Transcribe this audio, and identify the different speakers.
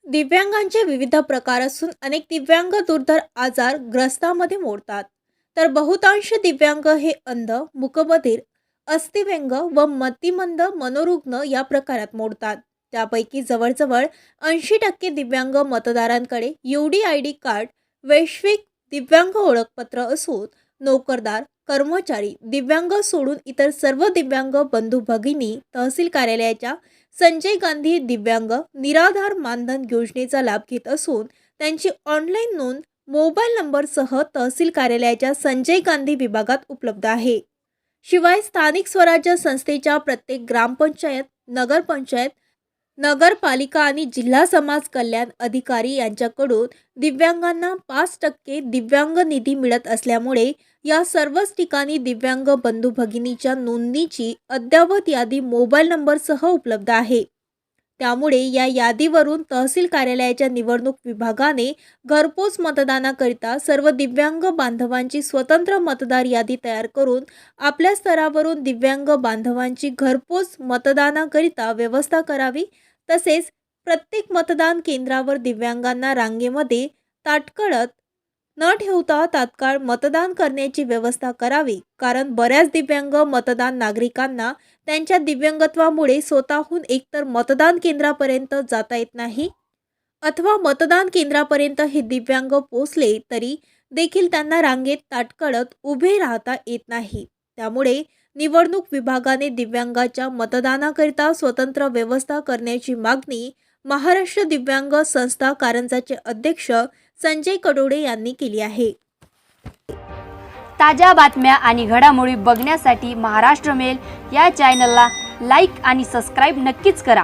Speaker 1: दिव्यांगांचे विविध प्रकार असून अनेक दिव्यांग दुर्धर आजार ग्रस्तामध्ये मोडतात. तर बहुतांश दिव्यांग हे अंध, मूकबधिर, अस्थिव्यंग व मतिमंद मनोरुग्ण या प्रकारात मोडतात. त्यापैकी जवळजवळ 80% दिव्यांग मतदारांकडे UDID कार्ड, वैश्विक दिव्यांग ओळखपत्र असून नोकरदार, कर्मचारी, दिव्यांग सोडून इतर सर्व दिव्यांग बंधू भगिनी तहसील कार्यालयाच्या संजय गांधी दिव्यांग निराधार मानधन योजनेचा लाभ घेत असून त्यांची ऑनलाईन नोंद मोबाईल नंबरसह तहसील कार्यालयाच्या संजय गांधी विभागात उपलब्ध आहे. शिवाय स्थानिक स्वराज्य संस्थेच्या प्रत्येक ग्रामपंचायत, नगरपंचायत, नगरपालिका आणि जिल्हा समाज कल्याण अधिकारी यांच्याकडून दिव्यांगांना 5% दिव्यांग निधी मिळत असल्यामुळे या सर्वच ठिकाणी दिव्यांग बंधू भगिनीच्या नोंदणीची अद्ययावत यादी मोबाईल नंबरसह उपलब्ध आहे. त्यामुळे या यादीवरून तहसील कार्यालयाच्या निवडणूक विभागाने घरपोच मतदानाकरिता सर्व दिव्यांग बांधवांची स्वतंत्र मतदार यादी तयार करून आपल्या स्तरावरून दिव्यांग बांधवांची घरपोच मतदानाकरिता व्यवस्था करावी. तसेच प्रत्येक मतदान केंद्रावर दिव्यांगांना रांगेमध्ये ताटकळत न ठेवता तात्काळ मतदान करण्याची व्यवस्था करावी. कारण बऱ्याच दिव्यांग मतदान नागरिकांना त्यांच्या दिव्यांगत्वामुळे स्वतःहून एकतर मतदान केंद्रापर्यंत जाता येत नाही अथवा मतदान केंद्रापर्यंत हे दिव्यांग पोहोचले तरी देखील त्यांना रांगेत ताटकळत उभे राहता येत नाही. त्यामुळे निवडणूक विभागाने दिव्यांगाच्या मतदानाकरिता स्वतंत्र व्यवस्था करण्याची मागणी महाराष्ट्र दिव्यांग संस्था कारंजाचे अध्यक्ष संजय कडोडे यांनी केली आहे.
Speaker 2: ताज्या बातम्या आणि घडामोडी बघण्यासाठी महाराष्ट्र मेल या चॅनलला लाईक आणि सबस्क्राईब नक्कीच करा.